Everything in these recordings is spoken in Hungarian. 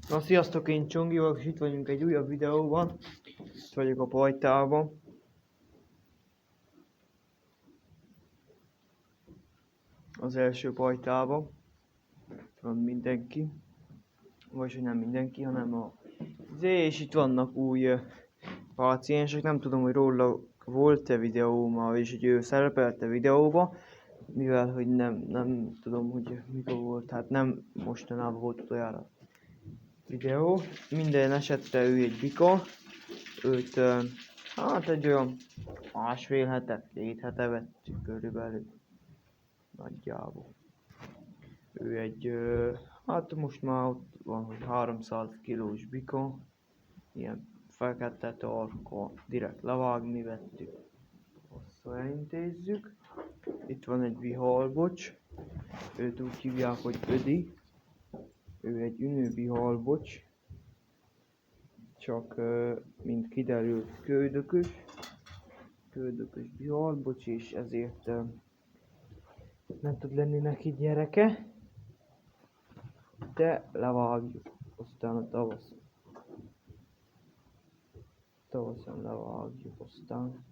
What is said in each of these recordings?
Na sziasztok, én Csongi vagyok, és itt vagyunk egy újabb videóban. Itt vagyok a pajtában. Az első pajtában. Itt van mindenki. Vagyis nem mindenki, hanem a és itt vannak új páciensek. Nem tudom, hogy róla volt-e videóm, és hogy ő szerepelt-e videóba. Mivel, hogy nem tudom, hogy mikor volt. Hát nem mostanában volt utoljára videó. Minden esetre ő egy bika. Őt hát egy olyan másfél hete, 2 hete vettük körülbelül nagyjából. Ő egy, hát most már ott van, hogy 300 kilós bika, ilyen fekete tarka, direkt levágni vettük, azt elintézzük. Itt van egy vihalbocs, őt úgy hívják, hogy Ödi. Ő egy ünő vihalbocs, csak mint kiderült köldökös vihalbocs, és ezért nem tud lenni neki gyereke, de levágjuk, aztán a tavaszon levágjuk, aztán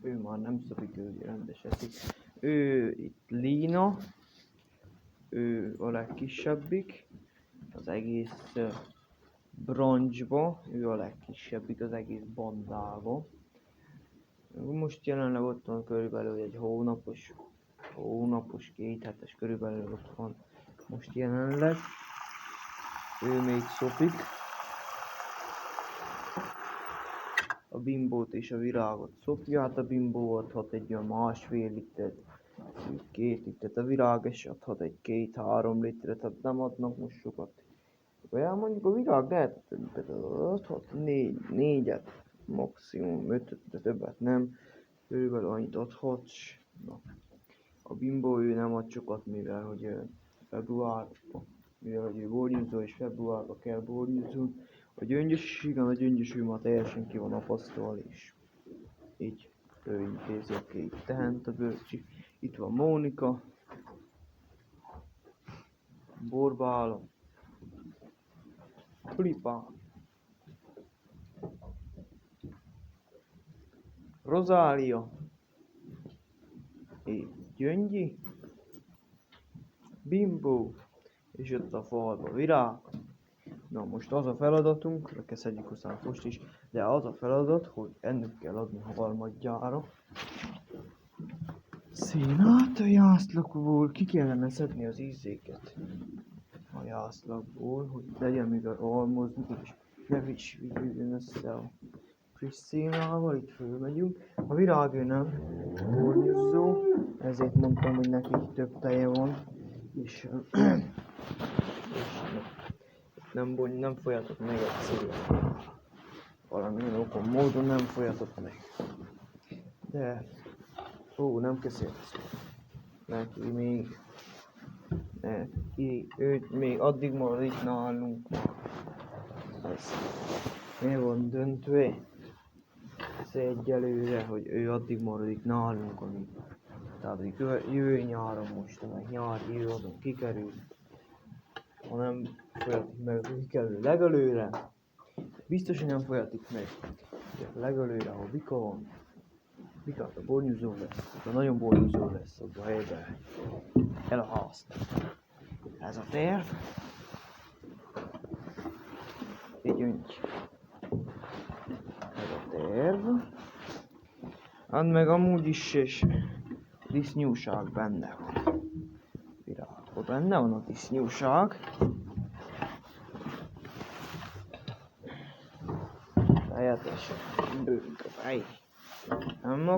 ő már nem szokik, ő rendes eszik. Ő itt Lína, ő a legkisebbik, az egész branchba, ő a legkisebbik az egész bandába. Most jelenleg ott van körülbelül egy hónapos, 2 hetes körülbelül ott van most jelenleg. Ő még szopik. A bimbót és a virágot szopja, hát a bimbó adhat egy olyan 1,5 litert, 2 litert, a virág is adhat egy 2-3 litert, tehát nem adnak most sokat. Olyan mondjuk a virág lehet, adhat 4-et, maximum 5-öt, de többet nem. Körülbelül annyit adhat. Na. A bimbó ő nem ad sokat, mivel hogy februárban, mivel hogy ő borjúzó és februárban kell borjúzni. A gyöngyös, igen, a gyöngyös ő már teljesen ki van apasztva, és így ő intézi a 2 tehent a bölcsi. Itt van Mónika, Borbálom, Tulipán, Rozália, és Gyöngyi, Bimbó, és ott a falba Virág. Na most az a feladatunk, lekeszedjük aztán most is, de az a feladat, hogy ennek kell adni harmadjára szénát a jászlakból, ki kellene szedni az ízéket a jászlakból, hogy legyen még a almozni, és ne vigyüljön össze a friss szénával, itt fölmegyünk. A virág ő nem bornyuzzó, ezért mondtam, hogy neki több teje van, és nem folyatok meg egyszerűen. Valamilyen okon módon nem folyatok meg. De nem kezdődsz. Őt még addig marad itt nálunk. Ez mi van döntve? Ez egyelőre, hogy ő addig marad itt nálunk, amíg. Tehát jövő nyáron most, meg nyár jövő azon kikerül. Ha nem folyatik meg, akkor kikerül legelőre. Biztos, hogy nem folyatik meg. Legelőre, ahol bika van. Bikát a bornyúzó lesz, ha nagyon bornyúzó lesz, abban a helyben elhaszt. Ez a terv. Figyelj. Ez a terv. Hát meg amúgy is disznyúság benne van. Virágban benne van a disznyúság. Teljesen bővünk a fej. Nem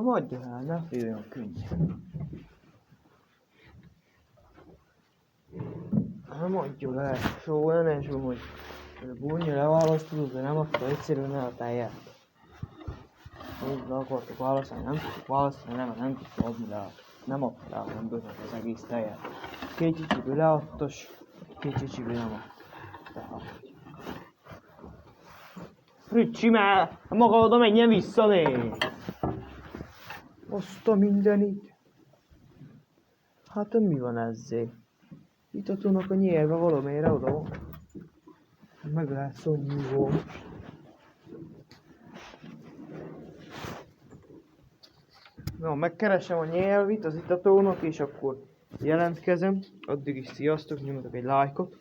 adja el, ne féljen könnyen. Nem adja le, soha ne soha, hogy a búnya leválasztod, de nem adta egyszerűen el a tejet. Úgy le akartok választani, nem tudtuk választani, nem tudtuk adni le. Nem adta le, hanem bőven az egész tejet. 2 csicsiből leadtas, 2 csicsiből nem adta. Ricsi, már maga oda menjen vissza, né! Azt a mindenit! Hát mi van ezzel? Itatónak a nyelve valamelyre oda van. Meg lehet szomnyúvó. Na, megkeresem a nyelvit az itatónak, és akkor jelentkezem. Addig is sziasztok, nyomjatok egy lájkot.